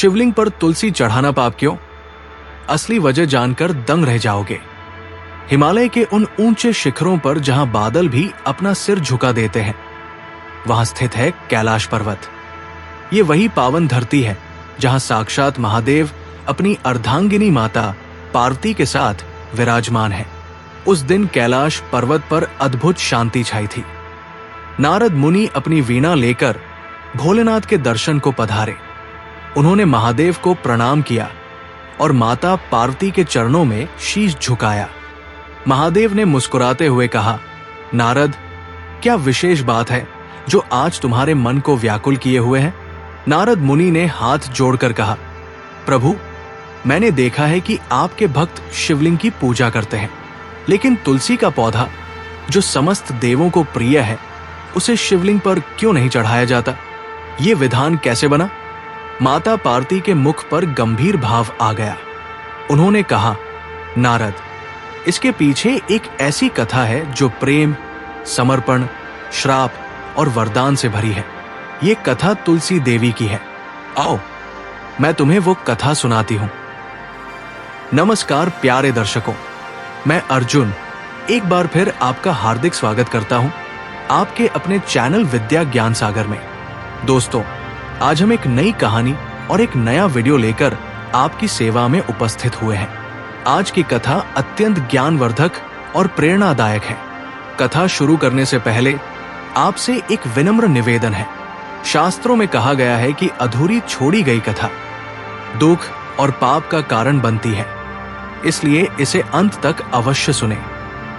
शिवलिंग पर तुलसी चढ़ाना पाप क्यों? असली वजह जानकर दंग रह जाओगे। हिमालय के उन ऊंचे शिखरों पर जहां बादल भी अपना सिर झुका देते हैं, वहां स्थित है कैलाश पर्वत। ये वही पावन धरती है जहां साक्षात महादेव अपनी अर्धांगिनी माता पार्वती के साथ विराजमान है। उस दिन कैलाश पर्वत पर अद्भुत शांति छाई थी। नारद मुनि अपनी वीणा लेकर भोलेनाथ के दर्शन को पधारे। उन्होंने महादेव को प्रणाम किया और माता पार्वती के चरणों में शीश झुकाया। महादेव ने मुस्कुराते हुए कहा, नारद, क्या विशेष बात है जो आज तुम्हारे मन को व्याकुल किए हुए है? नारद मुनि ने हाथ जोड़कर कहा, प्रभु, मैंने देखा है कि आपके भक्त शिवलिंग की पूजा करते हैं, लेकिन तुलसी का पौधा जो समस्त देवों को प्रिय है, उसे शिवलिंग पर क्यों नहीं चढ़ाया जाता? ये विधान कैसे बना? माता पार्वती के मुख पर गंभीर भाव आ गया। उन्होंने कहा, नारद, इसके पीछे एक ऐसी कथा है जो प्रेम, समर्पण, श्राप और वरदान से भरी है। ये कथा तुलसी देवी की है। आओ, मैं तुम्हें वो कथा सुनाती हूं। नमस्कार प्यारे दर्शकों, मैं अर्जुन एक बार फिर आपका हार्दिक स्वागत करता हूं आपके अपने चैनल विद्या ज्ञान सागर में। दोस्तों, आज हम एक नई कहानी और एक नया वीडियो लेकर आपकी सेवा में उपस्थित हुए हैं। आज की कथा अत्यंत ज्ञानवर्धक और प्रेरणादायक है। कथा शुरू करने से पहले आपसे एक विनम्र निवेदन है। शास्त्रों में कहा गया है कि अधूरी छोड़ी गई कथा दुख और पाप का कारण बनती है, इसलिए इसे अंत तक अवश्य सुनें।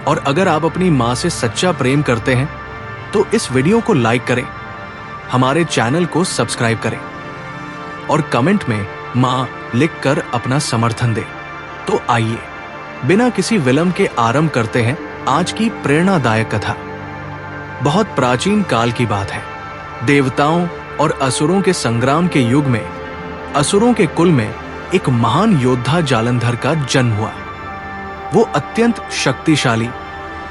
और अगर आप अपनी माँ से सच्चा प्रेम करते हैं तो इस वीडियो को लाइक करें, हमारे चैनल को सब्सक्राइब करें और कमेंट में माँ लिखकर अपना समर्थन दें। तो आइए बिना किसी विलंब के आरंभ करते हैं आज की प्रेरणादायक कथा। बहुत प्राचीन काल की बात है। देवताओं और असुरों के संग्राम के युग में असुरों के कुल में एक महान योद्धा जालंधर का जन्म हुआ। वो अत्यंत शक्तिशाली,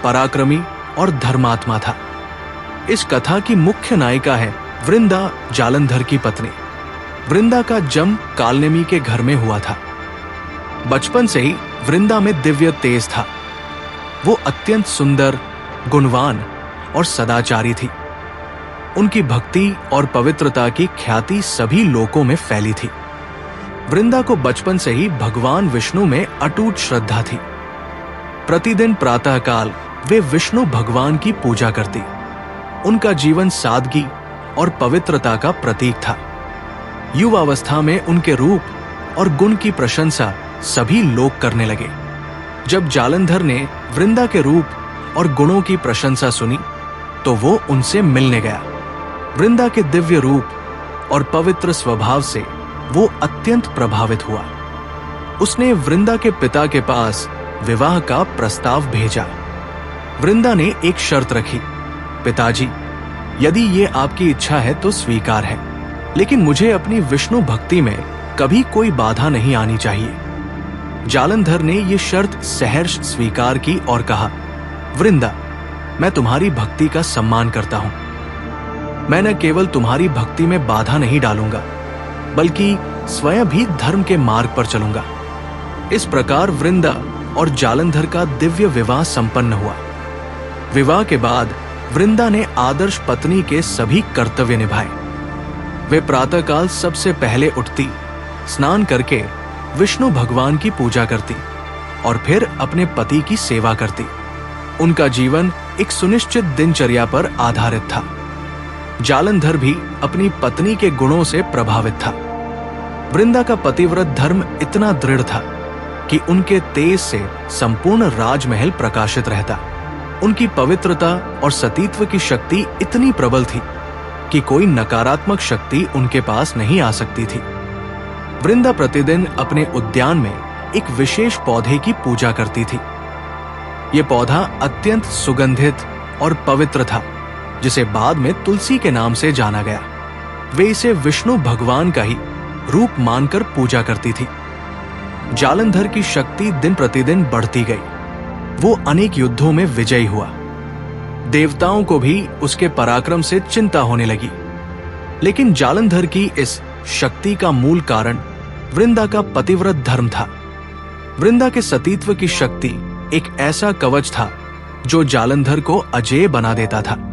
पराक्रमी और धर्मात्मा था। इस कथा की मुख्य नायिका है वृंदा, जालंधर की पत्नी। वृंदा का जन्म कालनेमी के घर में हुआ था। बचपन से ही वृंदा में दिव्य तेज था। वो अत्यंत सुंदर, गुणवान और सदाचारी थी। उनकी भक्ति और पवित्रता की ख्याति सभी लोकों में फैली थी। वृंदा को बचपन से ही भगवान विष्णु में अटूट श्रद्धा थी। प्रतिदिन प्रातःकाल वे विष्णु भगवान की पूजा करती। उनका जीवन सादगी और पवित्रता का प्रतीक था। युवावस्था में उनके रूप और गुण की प्रशंसा सभी लोग करने लगे। जब जालंधर ने वृंदा के रूप और गुणों की प्रशंसा सुनी तो वो उनसे मिलने गया। वृंदा के दिव्य रूप और पवित्र स्वभाव से वो अत्यंत प्रभावित हुआ। उसने वृंदा के पिता के पास विवाह का प्रस्ताव भेजा। वृंदा ने एक शर्त रखी, पिताजी, यदि ये आपकी इच्छा है तो स्वीकार है, लेकिन मुझे अपनी विष्णु भक्ति में कभी कोई बाधा नहीं आनी चाहिए। जालंधर ने ये शर्त सहर्ष स्वीकार की और कहा, वृंदा, मैं तुम्हारी भक्ति का सम्मान करता हूं। मैं न केवल तुम्हारी भक्ति में बाधा नहीं डालूंगा, बल्कि स्वयं भी धर्म के मार्ग पर चलूंगा। इस प्रकार वृंदा और जालंधर का दिव्य विवाह संपन्न हुआ। विवाह के बाद वृंदा ने आदर्श पत्नी के सभी कर्तव्य निभाए। वे प्रातःकाल सबसे पहले उठती, स्नान करके विष्णु भगवान की पूजा करती और फिर अपने पति की सेवा करती। उनका जीवन एक सुनिश्चित दिनचर्या पर आधारित था। जालंधर भी अपनी पत्नी के गुणों से प्रभावित था। वृंदा का पतिव्रत धर्म इतना दृढ़ था कि उनके तेज से संपूर्ण राजमहल प्रकाशित रहता। उनकी पवित्रता और सतीत्व की शक्ति इतनी प्रबल थी कि कोई नकारात्मक शक्ति उनके पास नहीं आ सकती थी। वृंदा प्रतिदिन अपने उद्यान में एक विशेष पौधे की पूजा करती थी। यह पौधा अत्यंत सुगंधित और पवित्र था, जिसे बाद में तुलसी के नाम से जाना गया। वे इसे विष्णु भगवान का ही रूप मानकर पूजा करती थी। जालंधर की शक्ति दिन प्रतिदिन बढ़ती गई। वो अनेक युद्धों में विजयी हुआ। देवताओं को भी उसके पराक्रम से चिंता होने लगी। लेकिन जालंधर की इस शक्ति का मूल कारण वृंदा का पतिव्रत धर्म था। वृंदा के सतीत्व की शक्ति एक ऐसा कवच था जो जालंधर को अजेय बना देता था।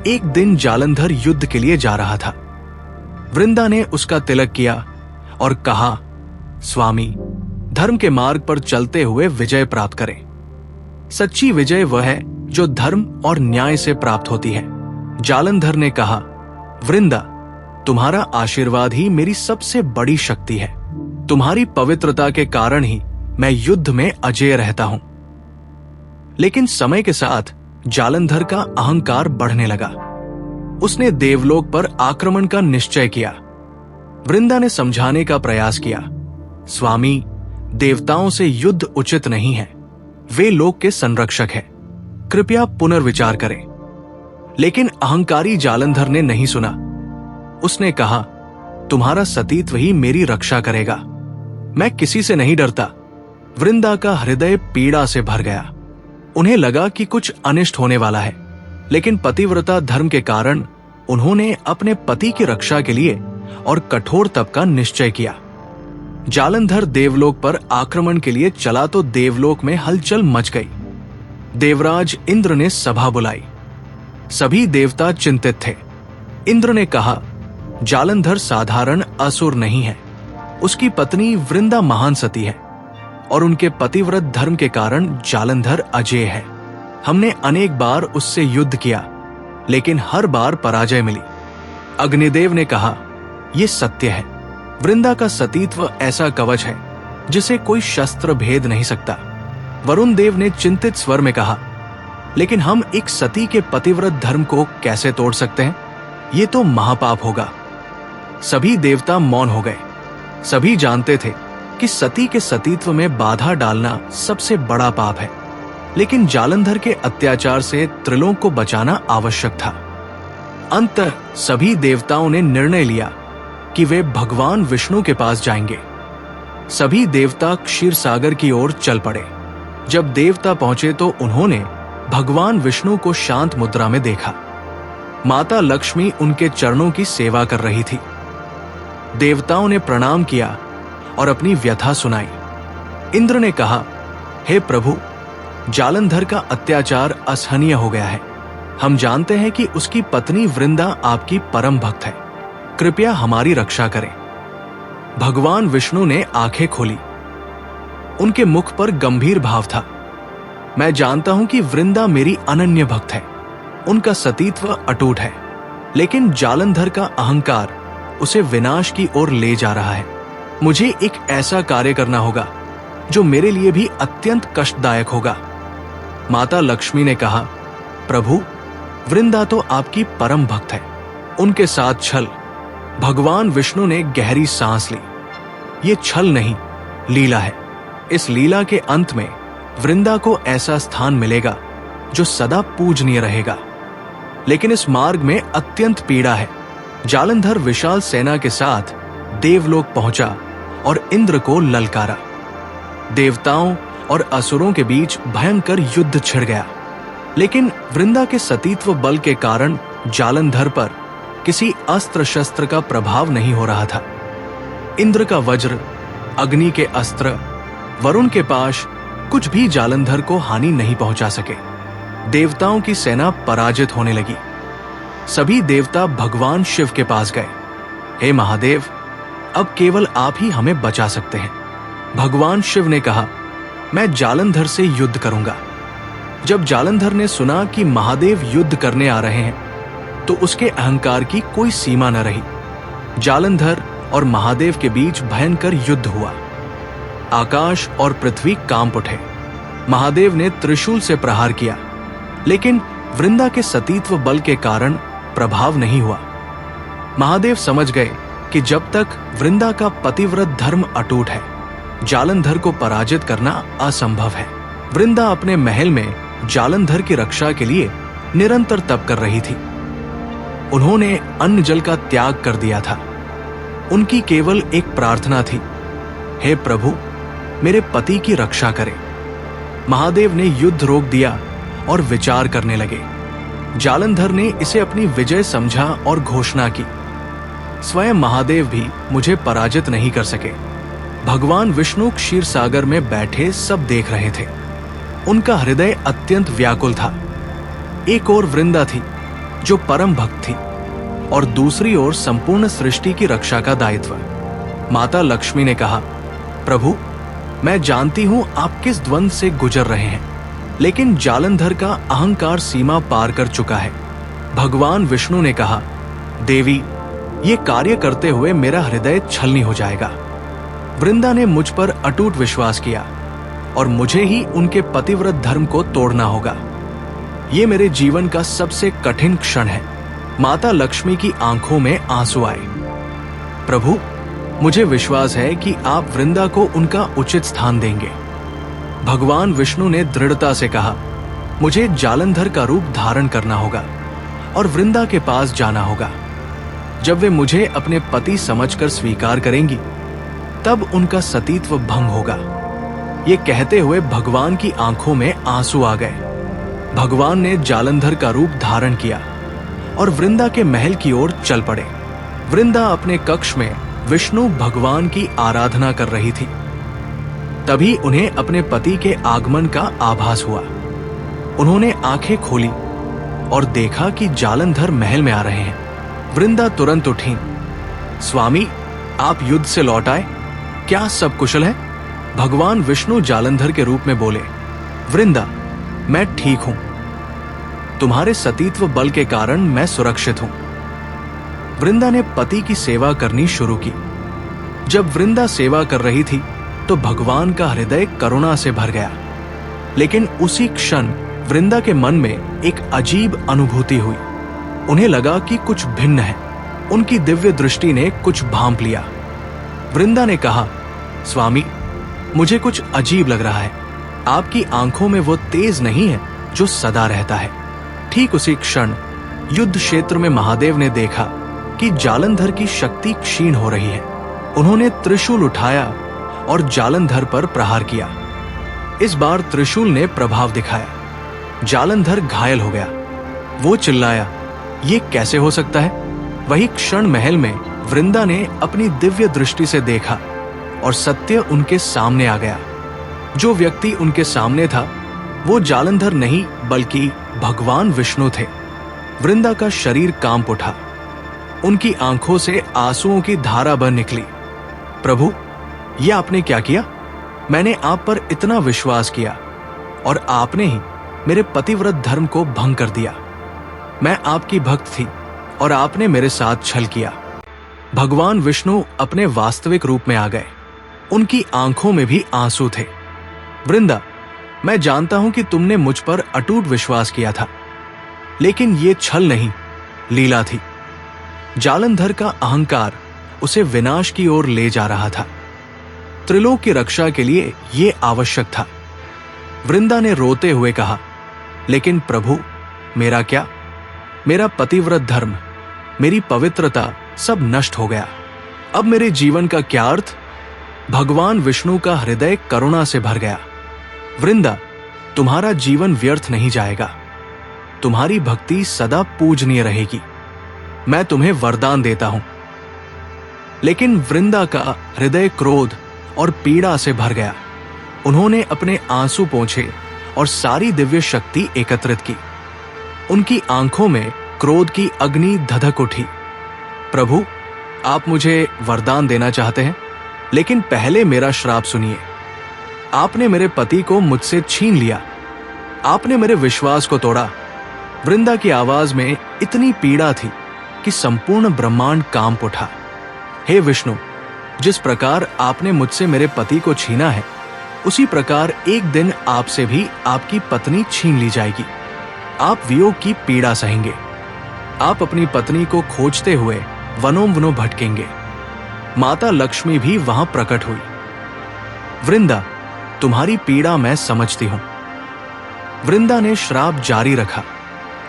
एक दिन जालंधर युद्ध के लिए जा रहा था। वृंदा ने उसका तिलक किया और कहा, स्वामी, धर्म के मार्ग पर चलते हुए विजय प्राप्त करें। सच्ची विजय वह है जो धर्म और न्याय से प्राप्त होती है। जालंधर ने कहा, वृंदा, तुम्हारा आशीर्वाद ही मेरी सबसे बड़ी शक्ति है। तुम्हारी पवित्रता के कारण ही मैं युद्ध में अजेय रहता हूं। लेकिन समय के साथ जालंधर का अहंकार बढ़ने लगा। उसने देवलोक पर आक्रमण का निश्चय किया। वृंदा ने समझाने का प्रयास किया, स्वामी, देवताओं से युद्ध उचित नहीं है। वे लोक के संरक्षक हैं। कृपया पुनर्विचार करें। लेकिन अहंकारी जालंधर ने नहीं सुना। उसने कहा, तुम्हारा सतीत्व ही मेरी रक्षा करेगा। मैं किसी से नहीं डरता। वृंदा का हृदय पीड़ा से भर गया। उन्हें लगा कि कुछ अनिष्ट होने वाला है, लेकिन पतिव्रता धर्म के कारण उन्होंने अपने पति की रक्षा के लिए और कठोर तप का निश्चय किया। जालंधर देवलोक पर आक्रमण के लिए चला तो देवलोक में हलचल मच गई। देवराज इंद्र ने सभा बुलाई। सभी देवता चिंतित थे। इंद्र ने कहा, जालंधर साधारण असुर नहीं है। उसकी पत्नी वृंदा महान सती है और उनके पतिव्रत धर्म के कारण जालंधर अजेय है। हमने अनेक बार उससे युद्ध किया, लेकिन हर बार पराजय मिली। अग्निदेव ने कहा, यह सत्य है। वृंदा का सतीत्व ऐसा कवच है जिसे कोई शस्त्र भेद नहीं सकता। वरुण देव ने चिंतित स्वर में कहा, लेकिन हम एक सती के पतिव्रत धर्म को कैसे तोड़ सकते हैं? ये तो महापाप होगा। सभी देवता मौन हो गए। सभी जानते थे कि सती के सतीत्व में बाधा डालना सबसे बड़ा पाप है, लेकिन जालंधर के अत्याचार से त्रिलोक को बचाना आवश्यक था। अंततः सभी देवताओं ने निर्णय लिया कि वे भगवान विष्णु के पास जाएंगे। सभी देवता क्षीर सागर की ओर चल पड़े। जब देवता पहुंचे तो उन्होंने भगवान विष्णु को शांत मुद्रा में देखा। माता लक्ष्मी उनके चरणों की सेवा कर रही थी। देवताओं ने प्रणाम किया और अपनी व्यथा सुनाई। इंद्र ने कहा, हे प्रभु, जालंधर का अत्याचार असहनीय हो गया है। हम जानते हैं कि उसकी पत्नी वृंदा आपकी परम भक्त है। कृपया हमारी रक्षा करें। भगवान विष्णु ने आंखें खोली। उनके मुख पर गंभीर भाव था। मैं जानता हूं कि वृंदा मेरी अनन्य भक्त है। उनका सतीत्व अटूट है, लेकिन जालंधर का अहंकार उसे विनाश की ओर ले जा रहा है। मुझे एक ऐसा कार्य करना होगा जो मेरे लिए भी अत्यंत कष्टदायक होगा। माता लक्ष्मी ने कहा, प्रभु, वृंदा तो आपकी परम भक्त है। उनके साथ छल। भगवान विष्णु ने गहरी सांस ली। ये छल नहीं, लीला है। इस लीला के अंत में वृंदा को ऐसा स्थान मिलेगा जो सदा पूजनीय रहेगा। लेकिन इस मार्ग में अत्यंत पीड़ा है। जालंधर विशाल सेना के साथ देवलोक पहुंचा और इंद्र को ललकारा। देवताओं और असुरों के बीच भयंकर युद्ध छिड़ गया, लेकिन वृंदा के सतीत्व बल के कारण जालंधर पर किसी अस्त्र शस्त्र का प्रभाव नहीं हो रहा था। इंद्र का वज्र, अग्नि के अस्त्र, वरुण के पाश कुछ भी जालंधर को हानि नहीं पहुंचा सके। देवताओं की सेना पराजित होने लगी। सभी देवता भगवान शिव के पास गए। हे महादेव, अब केवल आप ही हमें बचा सकते हैं। भगवान शिव ने कहा, मैं जालंधर से युद्ध करूंगा। जब जालंधर ने सुना कि महादेव युद्ध करने आ रहे हैं, तो उसके अहंकार की कोई सीमा न रही। जालंधर और महादेव के बीच भयंकर युद्ध हुआ। आकाश और पृथ्वी कांप उठे। महादेव ने त्रिशूल से प्रहार किया, लेकिन वृंदा के सतीत्व बल के कारण प्रभाव नहीं हुआ। महादेव समझ गए कि जब तक वृंदा का पतिव्रत धर्म अटूट है, जालंधर को पराजित करना असंभव है। वृंदा अपने महल में जालंधर की रक्षा के लिए निरंतर तप कर रही थी। उन्होंने अन्न जल का त्याग कर दिया था। उनकी केवल एक प्रार्थना थी, हे प्रभु, मेरे पति की रक्षा करें। महादेव ने युद्ध रोक दिया और विचार करने लगे। जालंधर ने इसे अपनी विजय समझा और घोषणा की, स्वयं महादेव भी मुझे पराजित नहीं कर सके। भगवान विष्णु क्षीर सागर में बैठे सब देख रहे थे। उनका हृदय अत्यंत व्याकुल था। एक ओर वृंदा थी जो परम भक्त थी और दूसरी ओर संपूर्ण सृष्टि की रक्षा का दायित्व। माता लक्ष्मी ने कहा, प्रभु, मैं जानती हूं आप किस द्वंद से गुजर रहे हैं, लेकिन जालंधर का अहंकार सीमा पार कर चुका है। भगवान विष्णु ने कहा, देवी, ये कार्य करते हुए मेरा हृदय छलनी हो जाएगा। वृंदा ने मुझ पर अटूट विश्वास किया और मुझे ही उनके पतिव्रत धर्म को तोड़ना होगा। ये मेरे जीवन का सबसे कठिन क्षण है। माता लक्ष्मी की आंखों में आंसू आए। प्रभु, मुझे विश्वास है कि आप वृंदा को उनका उचित स्थान देंगे। भगवान विष्णु ने दृढ़ता से कहा, मुझे जालंधर का रूप धारण करना होगा और वृंदा के पास जाना होगा। जब वे मुझे अपने पति समझकर स्वीकार करेंगी, तब उनका सतीत्व भंग होगा। ये कहते हुए भगवान की आंखों में आंसू आ गए। भगवान ने जालंधर का रूप धारण किया और वृंदा के महल की ओर चल पड़े। वृंदा अपने कक्ष में विष्णु भगवान की आराधना कर रही थी। तभी उन्हें अपने पति के आगमन का आभास हुआ। उन्होंने आंखें खोली और देखा कि जालंधर महल में आ रहे हैं। वृंदा तुरंत उठी। स्वामी, आप युद्ध से लौट आए, क्या सब कुशल है? भगवान विष्णु जालंधर के रूप में बोले, वृंदा, मैं ठीक हूं। तुम्हारे सतीत्व बल के कारण मैं सुरक्षित हूं। वृंदा ने पति की सेवा करनी शुरू की। जब वृंदा सेवा कर रही थी तो भगवान का हृदय करुणा से भर गया। लेकिन उसी क्षण वृंदा के मन में एक अजीब अनुभूति हुई। उन्हें लगा कि कुछ भिन्न है। उनकी दिव्य दृष्टि ने कुछ भांप लिया। वृंदा ने कहा, स्वामी, मुझे कुछ अजीब लग रहा है। आपकी आंखों में वो तेज नहीं है जो सदा रहता है। ठीक उसी क्षण युद्ध क्षेत्र में महादेव ने देखा कि जालंधर की शक्ति क्षीण हो रही है। उन्होंने त्रिशूल उठाया और जालंधर पर प्रहार किया। इस बार त्रिशूल ने प्रभाव दिखाया। जालंधर घायल हो गया। वो चिल्लाया, ये कैसे हो सकता है? वही क्षण महल में वृंदा ने अपनी दिव्य दृष्टि से देखा और सत्य उनके सामने आ गया। जो व्यक्ति उनके सामने था वो जालंधर नहीं बल्कि भगवान विष्णु थे। वृंदा का शरीर कांप उठा। उनकी आंखों से आंसुओं की धारा बह निकली। प्रभु, यह आपने क्या किया? मैंने आप पर इतना विश्वास किया और आपने ही मेरे पतिव्रत धर्म को भंग कर दिया। मैं आपकी भक्त थी और आपने मेरे साथ छल किया। भगवान विष्णु अपने वास्तविक रूप में आ गए। उनकी आंखों में भी आंसू थे। वृंदा, मैं जानता हूं कि तुमने मुझ पर अटूट विश्वास किया था, लेकिन ये छल नहीं, लीला थी। जालंधर का अहंकार उसे विनाश की ओर ले जा रहा था। त्रिलोक की रक्षा के लिए यह आवश्यक था। वृंदा ने रोते हुए कहा, लेकिन प्रभु, मेरा क्या? मेरा पतिव्रत धर्म, मेरी पवित्रता सब नष्ट हो गया। अब मेरे जीवन का क्या अर्थ? भगवान विष्णु का हृदय करुणा से भर गया। वृंदा, तुम्हारा जीवन व्यर्थ नहीं जाएगा। तुम्हारी भक्ति सदा पूजनीय रहेगी। मैं तुम्हें वरदान देता हूं। लेकिन वृंदा का हृदय क्रोध और पीड़ा से भर गया। उन्होंने अपने आंसू पोंछे और सारी दिव्य शक्ति एकत्रित की। उनकी आंखों में क्रोध की अग्नि धधक उठी। प्रभु, आप मुझे वरदान देना चाहते हैं, लेकिन पहले मेरा श्राप सुनिए। आपने मेरे पति को मुझसे छीन लिया। आपने मेरे विश्वास को तोड़ा। वृंदा की आवाज में इतनी पीड़ा थी कि संपूर्ण ब्रह्मांड कांप उठा। हे विष्णु, जिस प्रकार आपने मुझसे मेरे पति को छीना है, उसी प्रकार एक दिन आपसे भी आपकी पत्नी छीन ली जाएगी। आप वियोग की पीड़ा सहेंगे। आप अपनी पत्नी को खोजते हुए वनों वनों भटकेंगे। माता लक्ष्मी भी वहां प्रकट हुई। वृंदा, तुम्हारी पीड़ा मैं समझती हूं। वृंदा ने श्राप जारी रखा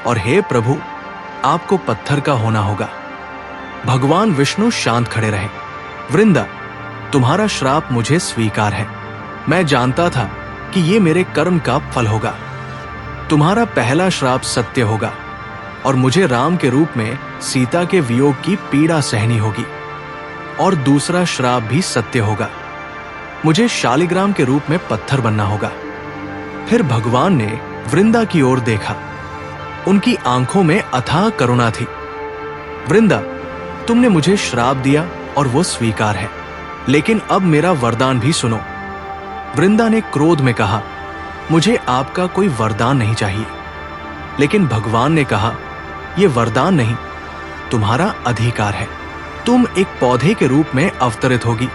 और हे प्रभु, आपको पत्थर का होना होगा। भगवान विष्णु शांत खड़े रहे। वृंदा, तुम्हारा श्राप मुझे स्वीकार है। मैं जानता था कि ये मेरे कर्म का फल होगा। तुम्हारा पहला श्राप सत्य होगा। और मुझे राम के रूप में सीता के वियोग की पीड़ा सहनी होगी। और दूसरा श्राप भी सत्य होगा, मुझे शालिग्राम के रूप में पत्थर बनना होगा। फिर भगवान ने वृंदा की ओर देखा, उनकी आंखों में अथाह करुणा थी। वृंदा, तुमने मुझे श्राप दिया और वो स्वीकार है, लेकिन अब मेरा वरदान भी सुनो। वृंदा ने क्रोध में कहा, मुझे आपका कोई वरदान नहीं चाहिए। लेकिन भगवान ने कहा, यह वरदान नहीं, तुम्हारा अधिकार है। तुम एक पौधे के रूप में अवतरित होगी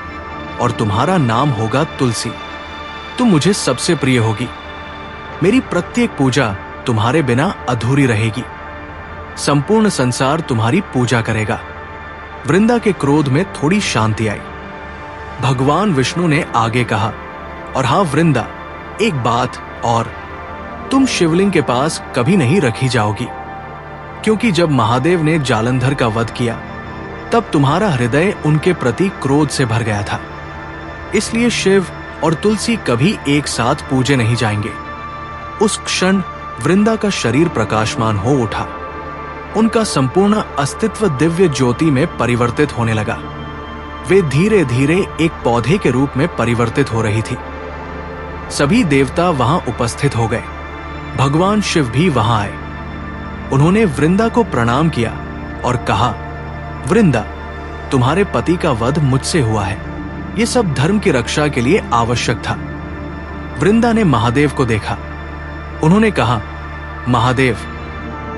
और तुम्हारा नाम होगा तुलसी। तुम मुझे सबसे प्रिय होगी। मेरी प्रत्येक पूजा तुम्हारे बिना अधूरी रहेगी। संपूर्ण संसार तुम्हारी पूजा करेगा। वृंदा के क्रोध में थोड़ी शांति आई। भगवान विष्णु ने आगे कहा, और हाँ वृंदा, एक बात और, तुम शिवलिंग के पास कभी नहीं रखी जाओगी, क्योंकि जब महादेव ने जालंधर का वध किया तब तुम्हारा हृदय उनके प्रति क्रोध से भर गया था। इसलिए शिव और तुलसी कभी एक साथ पूजे नहीं जाएंगे। उस क्षण वृंदा का शरीर प्रकाशमान हो उठा। उनका संपूर्ण अस्तित्व दिव्य ज्योति में परिवर्तित होने लगा। वे धीरे धीरे एक पौधे के रूप में परिवर्तित हो रही थी। सभी देवता वहां उपस्थित हो गए। भगवान शिव भी वहां आए। उन्होंने वृंदा को प्रणाम किया और कहा, वृंदा, तुम्हारे पति का वध मुझसे हुआ है। यह सब धर्म की रक्षा के लिए आवश्यक था। वृंदा ने महादेव को देखा। उन्होंने कहा, महादेव,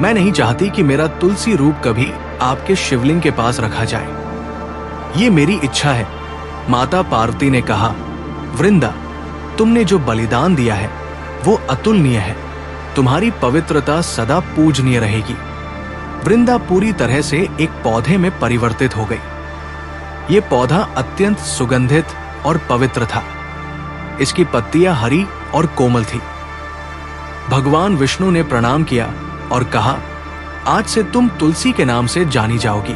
मैं नहीं चाहती कि मेरा तुलसी रूप कभी आपके शिवलिंग के पास रखा जाए। ये मेरी इच्छा है। माता पार्वती ने कहा, वृंदा, तुमने जो बलिदान दिया है वो अतुलनीय है। तुम्हारी पवित्रता सदा पूजनीय रहेगी। वृंदा पूरी तरह से एक पौधे में परिवर्तित हो गई। ये पौधा अत्यंत सुगंधित और पवित्र था। इसकी पत्तियां हरी और कोमल थी। भगवान विष्णु ने प्रणाम किया और कहा, आज से तुम तुलसी के नाम से जानी जाओगी।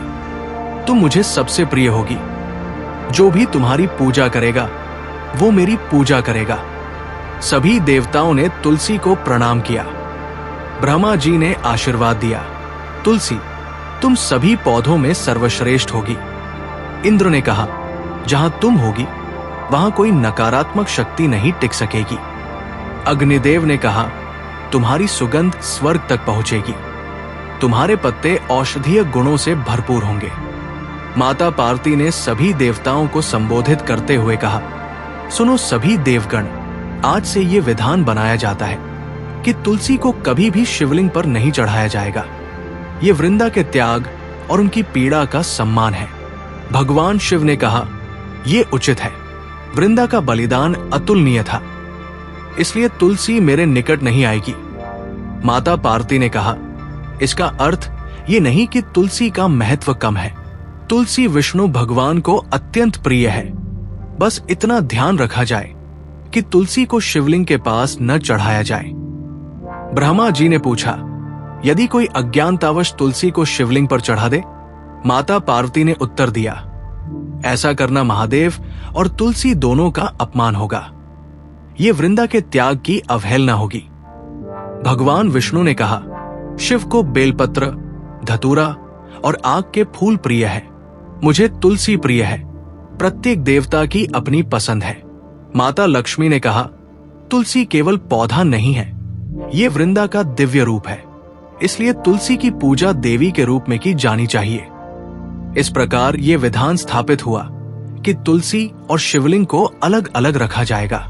तुम मुझे सबसे प्रिय होगी। जो भी तुम्हारी पूजा करेगा वो मेरी पूजा करेगा। सभी देवताओं ने तुलसी को प्रणाम किया। ब्रह्मा जी ने आशीर्वाद दिया, तुलसी, तुम सभी पौधों में सर्वश्रेष्ठ होगी। इंद्र ने कहा, जहां तुम होगी वहां कोई नकारात्मक शक्ति नहीं टिक सकेगी। अग्निदेव ने कहा, तुम्हारी सुगंध स्वर्ग तक पहुंचेगी। तुम्हारे पत्ते औषधीय गुणों से भरपूर होंगे। माता पार्वती ने सभी देवताओं को संबोधित करते हुए कहा, सुनो सभी देवगण, आज से ये विधान बनाया जाता है कि तुलसी को कभी भी शिवलिंग पर नहीं चढ़ाया जाएगा। ये वृंदा के त्याग और उनकी पीड़ा का सम्मान है। भगवान शिव ने कहा, यह उचित है। वृंदा का बलिदान अतुलनीय था, इसलिए तुलसी मेरे निकट नहीं आएगी। माता पार्वती ने कहा, इसका अर्थ ये नहीं कि तुलसी का महत्व कम है। तुलसी विष्णु भगवान को अत्यंत प्रिय है। बस इतना ध्यान रखा जाए कि तुलसी को शिवलिंग के पास न चढ़ाया जाए। ब्रह्मा जी ने पूछा, यदि कोई अज्ञानतावश तुलसी को शिवलिंग पर चढ़ा दे? माता पार्वती ने उत्तर दिया, ऐसा करना महादेव और तुलसी दोनों का अपमान होगा। ये वृंदा के त्याग की अवहेलना होगी। भगवान विष्णु ने कहा, शिव को बेलपत्र, धतूरा और आग के फूल प्रिय है। मुझे तुलसी प्रिय है। प्रत्येक देवता की अपनी पसंद है। माता लक्ष्मी ने कहा, तुलसी केवल पौधा नहीं है, ये वृंदा का दिव्य रूप है। इसलिए तुलसी की पूजा देवी के रूप में की जानी चाहिए। इस प्रकार ये विधान स्थापित हुआ कि तुलसी और शिवलिंग को अलग अलग रखा जाएगा।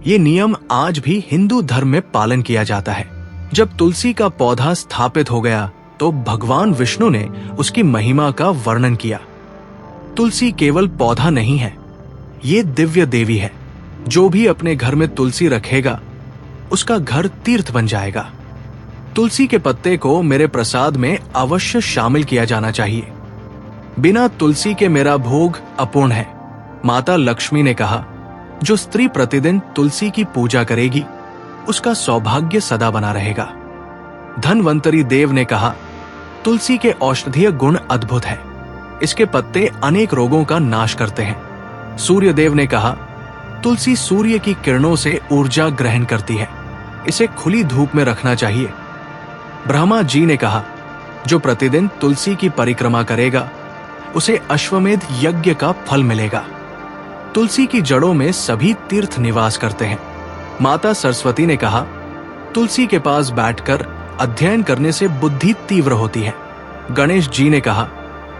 ये नियम आज भी हिंदू धर्म में पालन किया जाता है। जब तुलसी का पौधा स्थापित हो गया तो भगवान विष्णु ने उसकी महिमा का वर्णन किया। तुलसी केवल पौधा नहीं है, ये दिव्य देवी है। जो भी अपने घर में तुलसी रखेगा उसका घर तीर्थ बन जाएगा। तुलसी के पत्ते को मेरे प्रसाद में अवश्य शामिल किया जाना चाहिए। बिना तुलसी के मेरा भोग अपूर्ण है। माता लक्ष्मी ने कहा, जो स्त्री प्रतिदिन तुलसी की पूजा करेगी उसका सौभाग्य सदा बना रहेगा। धनवंतरी देव ने कहा, तुलसी के औषधीय गुण अद्भुत है। इसके पत्ते अनेक रोगों का नाश करते हैं। सूर्य देव ने कहा, तुलसी सूर्य की किरणों से ऊर्जा ग्रहण करती है। इसे खुली धूप में रखना चाहिए। ब्रह्मा जी ने कहा, जो प्रतिदिन तुलसी की परिक्रमा करेगा उसे अश्वमेध यज्ञ का फल मिलेगा। तुलसी की जड़ों में सभी तीर्थ निवास करते हैं। माता सरस्वती ने कहा, तुलसी के पास बैठकर अध्ययन करने से बुद्धि तीव्र होती है। गणेश जी ने कहा,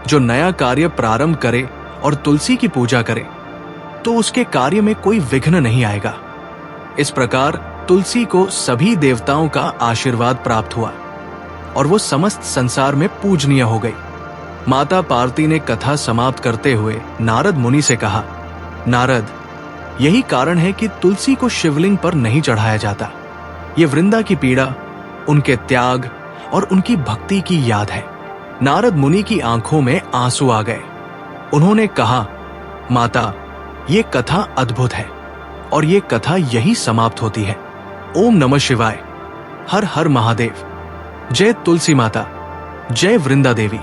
जो नया कार्य प्रारंभ करे और तुलसी की पूजा करे तो उसके कार्य में कोई विघ्न नहीं आएगा। इस प्रकार तुलसी को सभी देवताओं का आशीर्वाद प्राप्त हुआ और वो समस्त संसार में पूजनीय हो गई। माता पार्वती ने कथा समाप्त करते हुए नारद मुनि से कहा, नारद, यही कारण है कि तुलसी को शिवलिंग पर नहीं चढ़ाया जाता। ये वृंदा की पीड़ा, उनके त्याग और उनकी भक्ति की याद है। नारद मुनि की आंखों में आंसू आ गए। उन्होंने कहा, माता, ये कथा अद्भुत है और ये कथा यही समाप्त होती है। ओम नमः शिवाय। हर हर महादेव। जय तुलसी माता, जय वृंदा देवी।